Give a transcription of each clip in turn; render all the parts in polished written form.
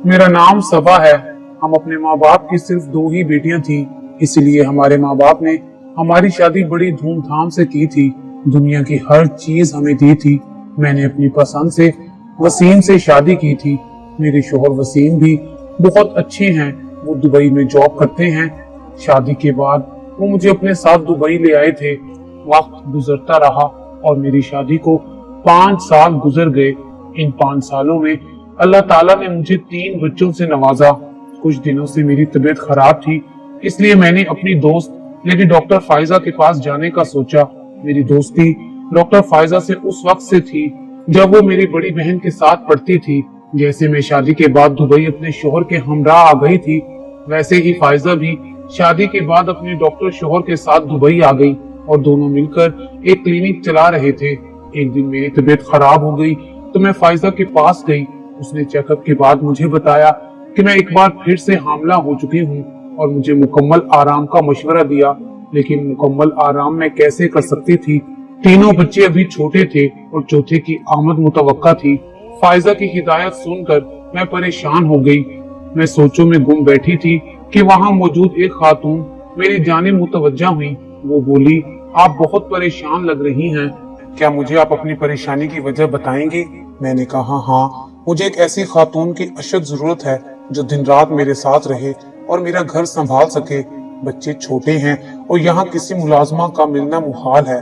मेरा नाम सबा है। हम अपने माँ बाप की सिर्फ 2 ही बेटियां थी, इसलिए हमारे माँ बाप ने हमारी शादी बड़ी धूमधाम से की थी। दुनिया की हर चीज हमें दी थी। मैंने अपनी पसंद से वसीम से शादी की थी। मेरे शोहर वसीम भी बहुत अच्छे हैं, वो दुबई में जॉब करते हैं। शादी के बाद वो मुझे अपने साथ दुबई ले आए थे। वक्त गुजरता रहा और मेरी शादी को 5 साल गुजर गए। इन 5 सालों में अल्लाह ताला ने मुझे 3 बच्चों से नवाजा। कुछ दिनों से मेरी तबीयत खराब थी, इसलिए मैंने अपनी दोस्त यानी डॉक्टर फाइजा के पास जाने का सोचा। मेरी दोस्ती डॉक्टर फाइजा से उस वक्त से थी जब वो मेरी बड़ी बहन के साथ पढ़ती थी। जैसे मैं शादी के बाद दुबई अपने शोहर के हमराह आ गई थी, वैसे ही फाइजा भी शादी के बाद अपने डॉक्टर शोहर के साथ दुबई आ गई और दोनों मिलकर एक क्लिनिक चला रहे थे। एक दिन मेरी तबीयत खराब हो गई तो मैं फाइजा के पास गई। उसने चेकअप के बाद मुझे बताया कि मैं एक बार फिर से हामला हो चुकी हूँ और मुझे मुकम्मल आराम का मशवरा दिया। लेकिन मुकम्मल आराम मैं कैसे कर सकती थी? तीनों बच्चे अभी छोटे थे और चौथे की आमद मुतवक्का थी। फाइजा की हिदायत सुनकर मैं परेशान हो गई। मैं सोचों में गुम बैठी थी कि वहाँ मौजूद एक खातून मेरी जानिब मुतवज्जा हुई। वो बोली, आप बहुत परेशान लग रही हैं, क्या मुझे आप अपनी परेशानी की वजह बताएंगी? मैंने कहा, हाँ, मुझे एक ऐसी खातून की अशद जरूरत है जो दिन रात मेरे साथ रहे और मेरा घर संभाल सके। बच्चे छोटे हैं और यहाँ किसी मुलाजमा का मिलना मुहाल है।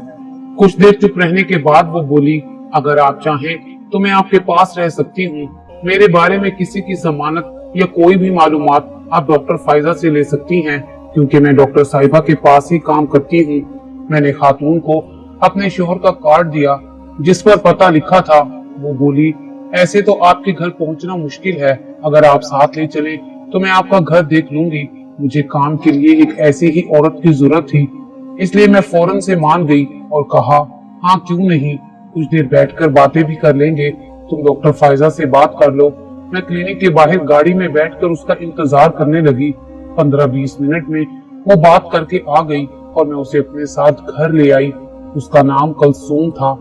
कुछ देर चुप रहने के बाद वो बोली, अगर आप चाहें तो मैं आपके पास रह सकती हूँ। मेरे बारे में किसी की जमानत या कोई भी मालूमात आप डॉक्टर फाइजा से ले सकती हैं, क्योंकि मैं डॉक्टर साहिबा के पास ही काम करती हूँ। मैंने खातून को अपने शोहर का कार्ड दिया जिस पर पता लिखा था। वो बोली, ऐसे तो आपके घर पहुंचना मुश्किल है, अगर आप साथ ले चले तो मैं आपका घर देख लूंगी। मुझे काम के लिए एक ऐसी ही औरत की जरूरत थी, इसलिए मैं फौरन से मान गई और कहा, हाँ क्यों नहीं, कुछ देर बैठकर बातें भी कर लेंगे। तुम डॉक्टर फाइजा से बात कर लो। मैं क्लिनिक के बाहर गाड़ी में बैठकर उसका इंतजार करने लगी। 15-20 मिनट में वो बात करके आ गई और मैं उसे अपने साथ घर ले आई। उसका नाम कलसूम था।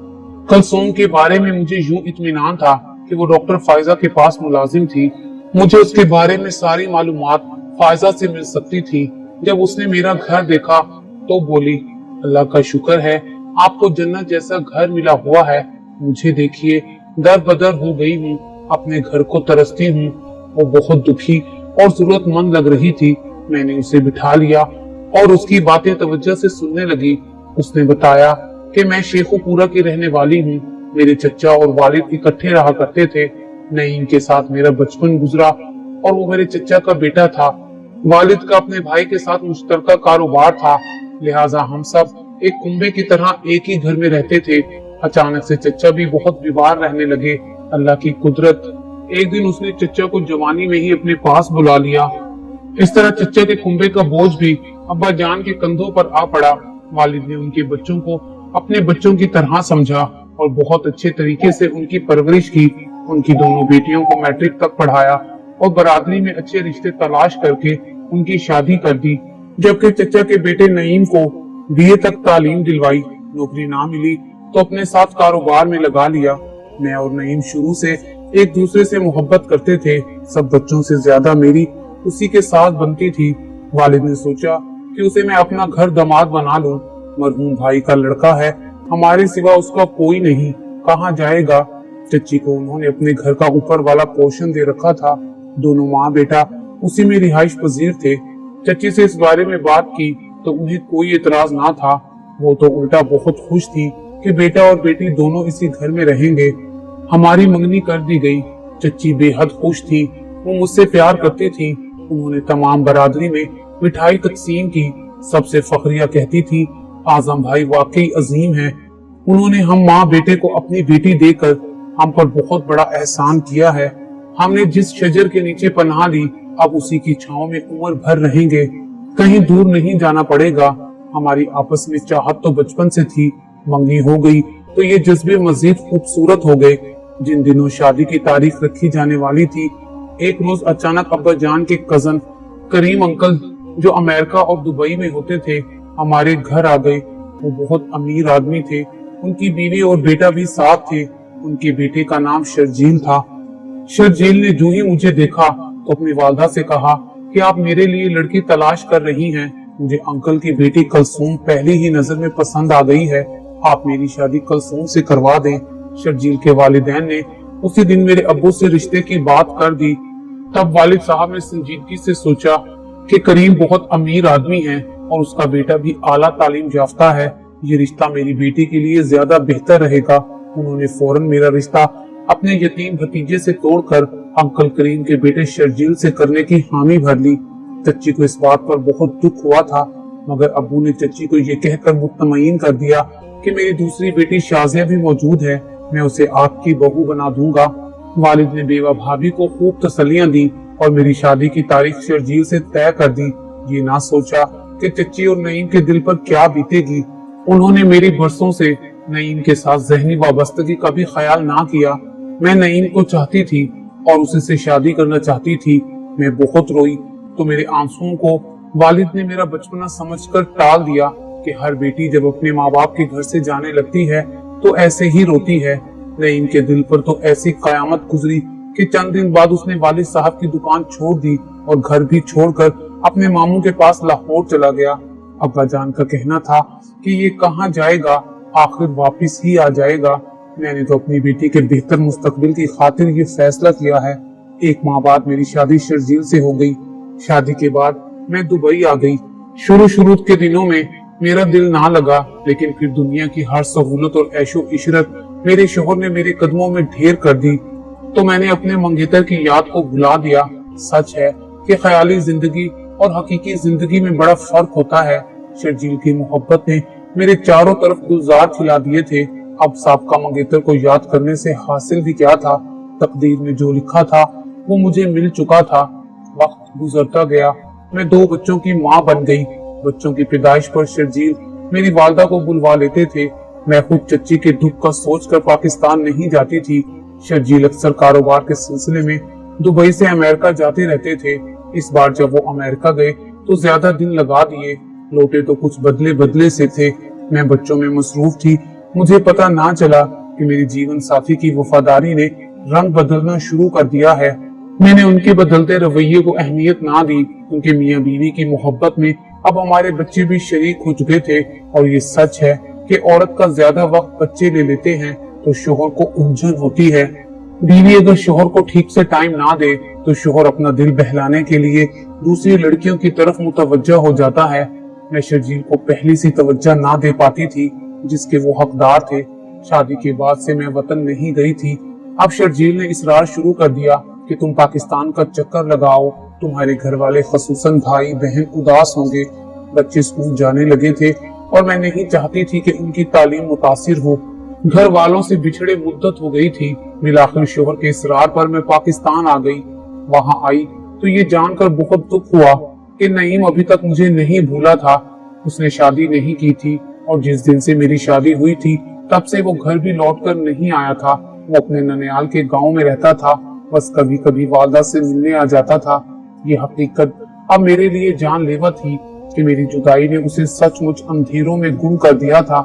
कलसूम के बारे में मुझे यूं इत्मीनान था कि वो डॉक्टर फाइजा के पास मुलाजिम थी। मुझे उसके बारे में सारी मालूमात फाइजा से मिल सकती थी। जब उसने मेरा घर देखा तो बोली, अल्लाह का शुक्र है, आपको जन्नत जैसा घर मिला हुआ है। मुझे देखिए, दर बदर हो गई हूँ, अपने घर को तरसती हूँ। वो बहुत दुखी और जरूरतमंद लग रही थी। मैंने उसे बिठा लिया और उसकी बातें तवज्जो से सुनने लगी। उसने बताया कि मैं शेखुपुरा की रहने वाली हूँ। मेरे चचा और वालिद इकट्ठे रहा करते थे। नईम के साथ मेरा बचपन गुजरा और वो मेरे चचा का बेटा था। वालिद का अपने भाई के साथ मुश्तरका कारोबार था, लिहाजा हम सब एक कुंबे की तरह एक ही घर में रहते थे। अचानक से चचा भी बहुत बीमार रहने लगे। अल्लाह की कुदरत, एक दिन उसने चचा को जवानी में ही अपने पास बुला लिया। इस तरह चचा के कुंबे का बोझ भी अब्बा जान के कंधों पर आ पड़ा। वालिद ने उनके बच्चों को अपने बच्चों की तरह समझा और बहुत अच्छे तरीके से उनकी परवरिश की। उनकी दोनों बेटियों को मैट्रिक तक पढ़ाया और बरादरी में अच्छे रिश्ते तलाश करके उनकी शादी कर दी। जबकि चचा के बेटे नईम को बीए तक तालीम दिलवाई। नौकरी ना मिली तो अपने साथ कारोबार में लगा लिया। मैं और नईम शुरू से एक दूसरे से मोहब्बत करते थे। सब बच्चों से ज्यादा मेरी उसी के साथ बनती थी। वालिद ने सोचा कि उसे मैं अपना घर दामाद बना लूं। मरहूम भाई का लड़का है, हमारे सिवा उसका कोई नहीं, कहाँ जाएगा। चच्ची को उन्होंने अपने घर का ऊपर वाला पोर्शन दे रखा था। दोनों माँ बेटा उसी में रिहाइश पजीर थे। चच्ची से इस बारे में बात की तो उन्हें कोई एतराज ना था। वो तो उल्टा बहुत खुश थी कि बेटा और बेटी दोनों इसी घर में रहेंगे। हमारी मंगनी कर दी गई। चच्ची बेहद खुश थी। वो मुझसे प्यार करती थी। उन्होंने तमाम बरादरी में मिठाई तकसीम की। सबसे फखरिया कहती थी, आजम भाई वाकई अजीम है। उन्होंने हम माँ बेटे को अपनी बेटी देकर हम पर बहुत बड़ा एहसान किया है। हमने जिस शजर के नीचे पनाह ली, अब उसी की छांव में उम्र भर रहेंगे। कहीं दूर नहीं जाना पड़ेगा। हमारी आपस में चाहत तो बचपन से थी, मंगनी हो गई तो ये जज्बे मजीद खूबसूरत हो गए। जिन दिनों शादी की तारीख रखी जाने वाली थी, एक रोज अचानक अब्बा जान के कजन करीम अंकल, जो अमेरिका और दुबई में होते थे, हमारे घर आ गए। वो बहुत अमीर आदमी थे। उनकी बीवी और बेटा भी साथ थे। उनके बेटे का नाम शर्जील था। शर्जील ने जो ही मुझे देखा तो अपनी वालदा से कहा कि आप मेरे लिए लड़की तलाश कर रही हैं। मुझे अंकल की बेटी कलसूम पहली ही नजर में पसंद आ गई है। आप मेरी शादी कलसूम से करवा दें। शर्जील के वालिदैन ने उसी दिन मेरे अब्बू से रिश्ते की बात कर दी। तब वालिद साहब ने संजीदगी से सोचा कि करीम बहुत अमीर आदमी है और उसका बेटा भी आला तालीम याफ्ता है। ये रिश्ता मेरी बेटी के लिए ज्यादा बेहतर रहेगा। उन्होंने फौरन मेरा रिश्ता अपने यतीम भतीजे से तोड़कर अंकल करीम के बेटे शर्जील से करने की हामी भर ली। चच्ची को इस बात पर बहुत दुख हुआ था, मगर अब्बू ने चच्ची को ये कहकर मुतमईन कर दिया कि मेरी दूसरी बेटी शाजिया भी मौजूद है, मैं उसे आपकी बहू बना दूंगा। वालिद ने बेवा भाभी को खूब तसल्लियां दी और मेरी शादी की तारीख शर्जील से तय कर दी। ये ना सोचा कि चच्ची और नईम के दिल पर क्या बीतेगी। उन्होंने मेरी बरसों से नईम के साथ जहनी वाबस्तगी का भी ख्याल ना किया। मैं नईम को चाहती थी और उसे से शादी करना चाहती थी। मैं बहुत रोई तो मेरे आंसुओं को वालिद ने मेरा बचपना समझकर टाल दिया कि हर बेटी जब अपने माँ बाप के घर से जाने लगती है तो ऐसे ही रोती है। नईम के दिल पर तो ऐसी कयामत गुजरी कि चंद दिन बाद उसने वालिद साहब की दुकान छोड़ दी और घर भी छोड़कर अपने मामू के पास लाहौर चला गया। अब्बा जान का कहना था कि ये कहाँ जाएगा, आखिर वापिस ही आ जाएगा। मैंने तो अपनी बेटी के बेहतर मुस्तकबिल की खातिर ये फैसला किया है। एक माह बाद मेरी शादी शर्जील से हो गई। शादी के बाद मैं दुबई आ गई। शुरू के दिनों में मेरा दिल ना लगा, लेकिन फिर दुनिया की हर सहूलत और ऐशो इशरत मेरे शोहर ने मेरे कदमों में ढेर कर दी, तो मैंने अपने मंगेतर की याद को भुला दिया। सच है कि ख्याली जिंदगी और हकीकी जिंदगी में बड़ा फर्क होता है। शर्जील की मोहब्बत ने मेरे चारों तरफ गुलजार खिला दिए थे। अब साबका मंगेतर को याद करने से हासिल भी क्या था। तकदीर में जो लिखा था वो मुझे मिल चुका था। वक्त गुजरता गया, मैं 2 बच्चों की माँ बन गई। बच्चों की पैदाइश पर शर्जील मेरी वालदा को बुलवा लेते थे। मैं खुद चच्ची के दुख का सोचकर पाकिस्तान नहीं जाती थी। शर्जील अक्सर कारोबार के सिलसिले में दुबई से अमेरिका जाते रहते थे। इस बार जब वो अमेरिका गए तो ज्यादा दिन लगा दिए। लौटे तो कुछ बदले बदले से थे। मैं बच्चों में मसरूफ थी। मुझे पता ना चला कि मेरी जीवन साथी की वफादारी ने रंग बदलना शुरू कर दिया है। मैंने उनके बदलते रवैये को अहमियत ना दी, क्योंकि मियाँ बीवी की मोहब्बत में अब हमारे बच्चे भी शरीक हो चुके थे। और ये सच है कि औरत का ज्यादा वक्त बच्चे ले लेते हैं तो शोहर को उलझन होती है। बीवी अगर शोहर को ठीक से टाइम ना दे तो शोहर अपना दिल बहलाने के लिए दूसरी लड़कियों की तरफ मुतवज्जा हो जाता है। मैं शर्जील को पहली सी तवज्जा ना दे पाती थी जिसके वो हकदार थे। शादी के बाद से मैं वतन नहीं गई थी। अब शर्जील ने इसरार शुरू कर दिया कि तुम पाकिस्तान का चक्कर लगाओ, तुम्हारे घर वाले खसूसन भाई बहन उदास होंगे। बच्चे स्कूल जाने लगे थे और मैं नहीं चाहती थी कि उनकी तालीम मुतासिर हो। घर वालों से बिछड़े मुद्दत हो गई थी। मिलाखिर शोहर के इसरार पर मैं पाकिस्तान आ गई। वहां आई तो ये जानकर बहुत दुख हुआ कि नईम अभी तक मुझे नहीं भूला था। उसने शादी नहीं की थी और जिस दिन से मेरी शादी हुई थी तब से वो घर भी लौटकर नहीं आया था। वो अपने ननियाल के गांव में रहता था। बस कभी कभी वालदा से मिलने आ जाता था। ये हकीकत अब मेरे लिए जानलेवा थी कि मेरी जुदाई ने उसे सचमुच अंधेरों में गुम कर दिया था।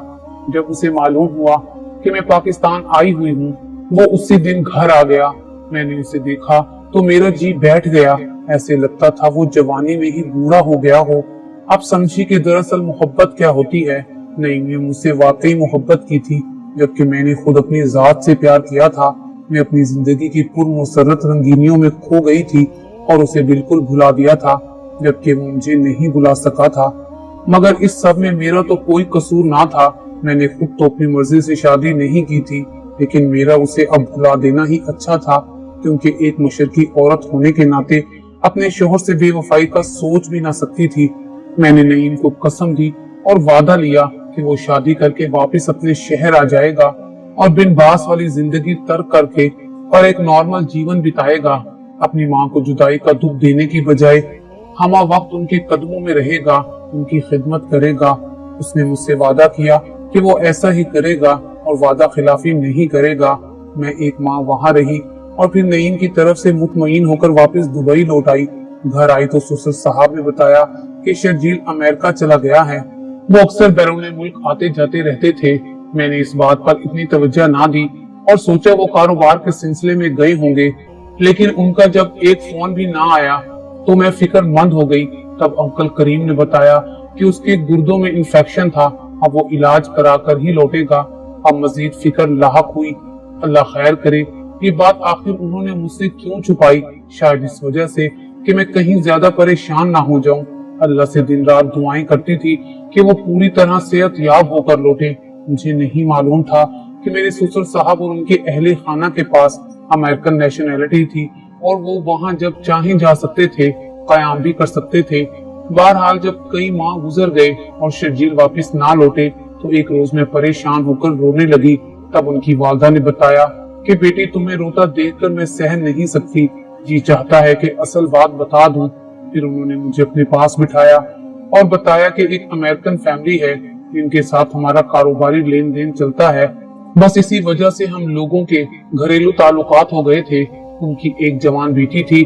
जब उसे मालूम हुआ कि मैं पाकिस्तान आई हुई हूँ, वो उसी दिन घर आ गया। मैंने उसे देखा तो मेरा जी बैठ गया। ऐसे लगता था वो जवानी में ही बूढ़ा हो गया हो। अब समझी कि दरअसल मोहब्बत क्या होती है। नईम ने मुझसे वाकई मोहब्बत की थी, जबकि मैंने खुद अपनी जात से प्यार किया था। मैं अपनी जिंदगी की पुरमुसर्रत रंगीनियों में खो गई थी और उसे बिल्कुल भुला दिया था, जबकि वो मुझे नहीं भुला सका था। मगर इस सब में मेरा तो कोई कसूर ना था। मैंने खुद तो अपनी मर्जी से शादी नहीं की थी, लेकिन मेरा उसे अब भुला देना ही अच्छा था, क्योंकि एक मशरकी औरत होने के नाते अपने शोहर से बेवफाई का सोच भी ना सकती थी। मैंने नईम को कसम दी और वादा लिया कि वो शादी करके वापस अपने शहर आ जाएगा और बिन बास वाली जिंदगी तर्क करके और एक नॉर्मल जीवन बिताएगा। अपनी माँ को जुदाई का दुख देने की बजाय हमा वक्त उनके कदमों में रहेगा, उनकी खिदमत करेगा। उसने मुझसे वादा किया कि वो ऐसा ही करेगा और वादा खिलाफी नहीं करेगा। मैं एक माह वहाँ रही और फिर नईम की तरफ से मुतमईन होकर वापस दुबई लौट आई। घर आई तो ससुर साहब ने बताया कि शर्जील अमेरिका चला गया है। वो अक्सर बैरून मुल्क आते जाते रहते थे। मैंने इस बात पर इतनी तवज्जो ना दी और सोचा वो कारोबार के सिलसिले में गए होंगे। लेकिन उनका जब एक फोन भी ना आया तो मैं फिक्रमंद हो गई। तब अंकल करीम ने बताया कि उसके गुर्दों में इंफेक्शन था, अब वो इलाज करा कर ही लौटेगा। अब मजीद फिक्र लाहक हुई। अल्लाह खैर करे, ये बात आखिर उन्होंने मुझसे क्यों छुपाई? शायद इस वजह से कि मैं कहीं ज्यादा परेशान ना हो जाऊं। अल्लाह से दिन रात दुआएं करती थी कि वो पूरी तरह सेहत याब होकर लौटे। मुझे नहीं मालूम था कि मेरे ससुर साहब और उनके अहले खाना के पास अमेरिकन नेशनैलिटी थी और वो वहाँ जब चाहे जा सकते थे, कयाम भी कर सकते थे। बहरहाल जब कई माह गुजर गए और शर्जील वापस ना लौटे तो एक रोज मैं परेशान होकर रोने लगी। तब उनकी वालदा ने बताया कि बेटी, तुम्हें रोता देखकर मैं सह नहीं सकती, जी चाहता है कि असल बात बता दूं। फिर उन्होंने मुझे अपने पास बिठाया और बताया कि एक अमेरिकन फैमिली है जिनके साथ हमारा कारोबारी लेन देन चलता है। बस इसी वजह से हम लोगों के घरेलू ताल्लुकात हो गए थे। उनकी एक जवान बेटी थी।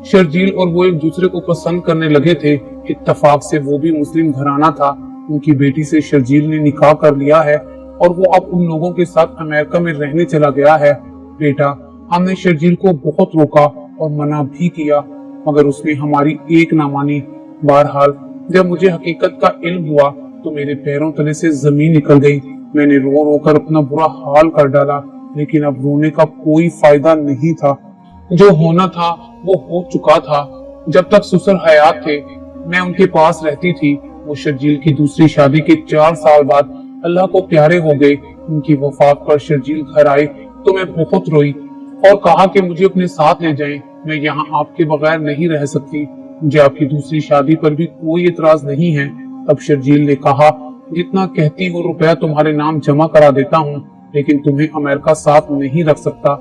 शर्जील और वो एक दूसरे को पसंद करने लगे थे। इत्तफाक से वो भी मुस्लिम घराना था। उनकी बेटी से शर्जील ने निकाह कर लिया है और वो अब उन लोगों के साथ अमेरिका में रहने चला गया है। बेटा, हमने शर्जील को बहुत रोका और मना भी किया, मगर उसने हमारी एक ना मानी। बहरहाल जब मुझे हकीकत का इल्म हुआ तो मेरे पैरों तले से जमीन निकल गई। मैंने रो रो कर अपना बुरा हाल कर डाला, लेकिन अब रोने का कोई फायदा नहीं था। जो होना था वो हो चुका था। जब तक ससुर हयात थे मैं उनके पास रहती थी। वो शर्जील की दूसरी शादी के 4 साल बाद अल्लाह को प्यारे हो गए। उनकी वफात पर शर्जील घर आए तो मैं बहुत रोई और कहा कि मुझे अपने साथ ले जाएं, मैं यहाँ आपके बगैर नहीं रह सकती। मुझे आपकी दूसरी शादी पर भी कोई इतराज नहीं है। तब शर्जील ने कहा, जितना कहती हो रुपया तुम्हारे नाम जमा करा देता हूँ, लेकिन तुम्हें अमेरिका साथ नहीं रख सकता।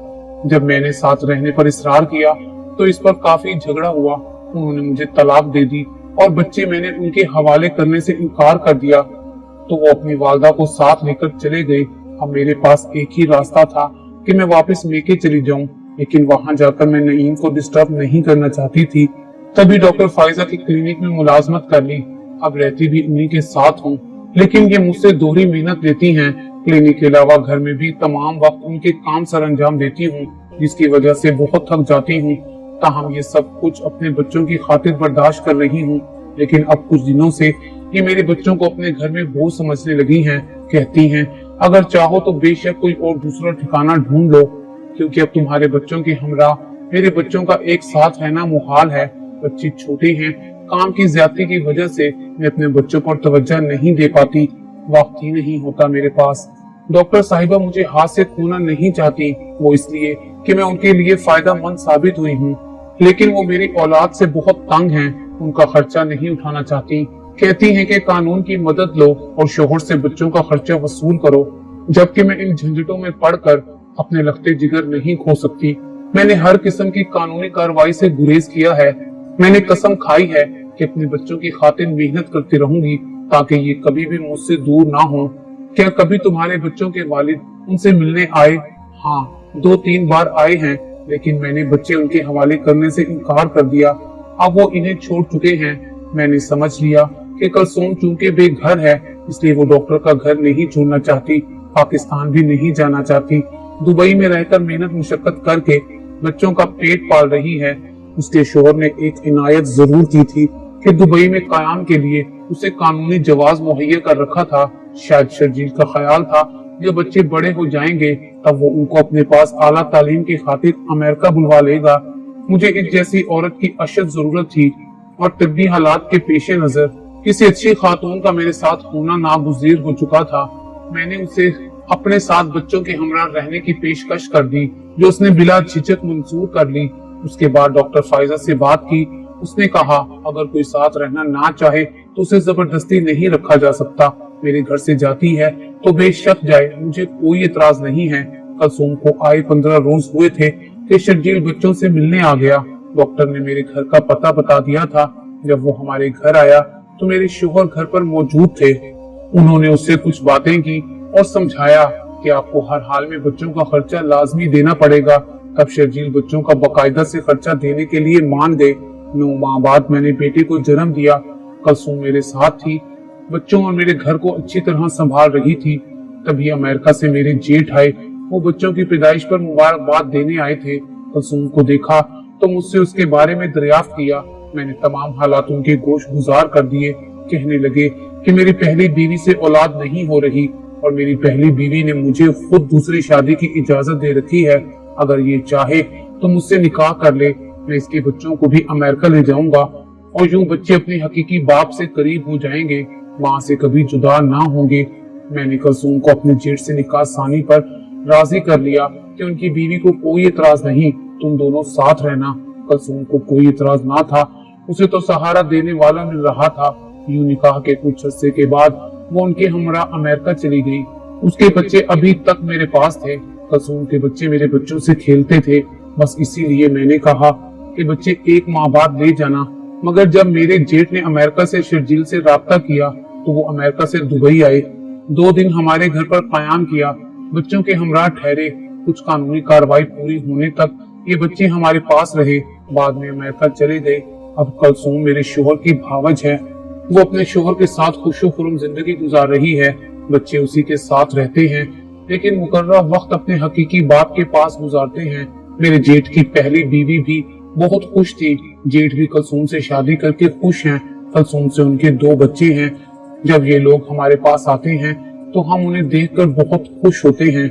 जब मैंने साथ रहने पर इसरार किया तो इस पर काफी झगड़ा हुआ। उन्होंने मुझे तलाक दे दी और बच्चे मैंने उनके हवाले करने से इनकार कर दिया तो वो अपनी वालदा को साथ लेकर चले गए। अब मेरे पास एक ही रास्ता था कि मैं वापस मेके चली जाऊं, लेकिन वहां जाकर मैं नईम को डिस्टर्ब नहीं करना चाहती थी। तभी डॉक्टर फाइजा की क्लिनिक में मुलाजमत कर ली। अब रहती भी उन्हीं के साथ हूँ, लेकिन ये मुझसे दोहरी मेहनत लेती हैं। क्लिनिक के अलावा घर में भी तमाम वक्त उनके काम सर अंजाम देती हूँ, जिसकी वजह से बहुत थक जाती हूँ। ताहम ये सब कुछ अपने बच्चों की खातिर बर्दाश्त कर रही हूँ, लेकिन अब कुछ दिनों से ये मेरे बच्चों को अपने घर में बोझ समझने लगी हैं। कहती हैं, अगर चाहो तो बेशक कोई और दूसरा ठिकाना ढूंढ लो, क्योंकि अब तुम्हारे बच्चों के हमरा मेरे बच्चों का एक साथ रहना मुहाल है। बच्चे छोटे हैं, काम की ज्यादती की वजह से मैं अपने बच्चों पर तवज्जो नहीं दे पाती, वक्त ही नहीं होता मेरे पास। डॉक्टर साहिबा मुझे हाथ से खोना नहीं चाहती, वो इसलिए कि मैं उनके लिए फायदा मंद साबित हुई हूँ, लेकिन वो मेरी औलाद से बहुत तंग हैं, उनका खर्चा नहीं उठाना चाहती। कहती हैं कि कानून की मदद लो और शोहर से बच्चों का खर्चा वसूल करो, जबकि मैं इन झंझटों में पड़कर अपने लखते जिगर नहीं खो सकती। मैंने हर किस्म की कानूनी कार्रवाई से गुरेज किया है। मैंने कसम खाई है कि अपने बच्चों की खातिर मेहनत करती रहूंगी ताकि ये कभी भी मुझसे दूर ना हो। क्या कभी तुम्हारे बच्चों के वालिद उनसे मिलने आए? हाँ, 2-3 बार आए हैं, लेकिन मैंने बच्चे उनके हवाले करने से इनकार कर दिया। अब वो इन्हें छोड़ चुके हैं। मैंने समझ लिया कि कलसूम चूंकि बेघर है, इसलिए वो डॉक्टर का घर नहीं छोड़ना चाहती, पाकिस्तान भी नहीं जाना चाहती। दुबई में रहकर मेहनत मुशक्कत करके बच्चों का पेट पाल रही है। उसके शोहर ने एक इनायत जरूर की थी कि दुबई में कयाम के लिए उसे कानूनी जवाज मुहैया कर रखा था। शायद शर्जील का ख्याल था जब बच्चे बड़े हो जाएंगे तब वो उनको अपने पास आला तालीम की खातिर अमेरिका बुलवा लेगा। मुझे एक जैसी औरत की अशद जरूरत थी और तब्बी हालात के पेश नजर किसी अच्छी खातून का मेरे साथ होना नागुज़ीर हो चुका था। मैंने उसे अपने साथ बच्चों के हमरा रहने की पेशकश कर दी, जो उसने बिला झिझक मंजूर कर ली। उसके बाद डॉक्टर फाइजा से बात की। उसने कहा, अगर कोई साथ रहना ना चाहे तो उसे जबरदस्ती नहीं रखा जा सकता। मेरे घर से जाती है तो बेशक जाए, मुझे कोई इतराज नहीं है। कलसूम को आए 15 रोज हुए थे कि शर्जील बच्चों से मिलने आ गया। डॉक्टर ने मेरे घर का पता बता दिया था। जब वो हमारे घर आया तो मेरे शोहर घर पर मौजूद थे। उन्होंने उससे कुछ बातें की और समझाया कि आपको हर हाल में बच्चों का खर्चा लाजमी देना पड़ेगा। तब शर्जील बच्चों का बाकायदा से खर्चा देने के लिए मान गए। 9 माह बाद मैंने बेटे को जन्म दिया। कलसूम मेरे साथ थी, बच्चों और मेरे घर को अच्छी तरह संभाल रही थी। तभी अमेरिका से मेरे जेठ आए। वो बच्चों की पैदाइश पर मुबारकबाद देने आए थे। कलसूम को देखा तो मुझसे उसके बारे में दरियाफ्त किया। मैंने तमाम हालातों के गोश गुजार कर दिए। कहने लगे कि मेरी पहली बीवी से औलाद नहीं हो रही और मेरी पहली बीवी ने मुझे खुद दूसरी शादी की इजाजत दे रखी है। अगर ये चाहे तो मुझसे निकाह कर ले, मैं इसके बच्चों को भी अमेरिका ले जाऊंगा और यूं बच्चे अपने हकीकी बाप से करीब हो जाएंगे, माँ से कभी जुदा ना होंगे। मैंने कलसूम को अपने जेठ से निकाह सानी पर राजी कर लिया कि उनकी बीवी को कोई इतराज नहीं, तुम दोनों साथ रहना। कलसूम को कोई इतराज ना था, उसे तो सहारा देने वाला मिल रहा था। यूं निकाह के कुछ अरसे के बाद वो उनके हमरा अमेरिका चली गई। उसके बच्चे अभी तक मेरे पास थे। कलसूम के बच्चे मेरे बच्चों से खेलते थे, बस इसीलिए मैंने कहा कि बच्चे एक माह बाद ले जाना। मगर जब मेरे जेठ ने अमेरिका से शर्जील से राब्ता किया तो वो अमेरिका से दुबई आए। 2 दिन हमारे घर पर कयाम किया, बच्चों के हमरा ठहरे। कुछ कानूनी कार्रवाई पूरी होने तक ये बच्चे हमारे पास रहे, बाद में अमेरिका चले गए। अब कलसूम मेरे शोहर की भावज है, वो अपने शोहर के साथ खुशो-खुर्म जिंदगी गुजार रही है। बच्चे उसी के साथ रहते हैं, लेकिन मुकर्रर वक्त अपने हकीकी बाप के पास गुजारते हैं। मेरे जेठ की पहली बीवी भी बहुत खुश थी। जेठ भी कलसूम से शादी करके खुश हैं। कलसूम से उनके 2 बच्चे हैं। जब ये लोग हमारे पास आते हैं तो हम उन्हें देखकर बहुत खुश होते हैं।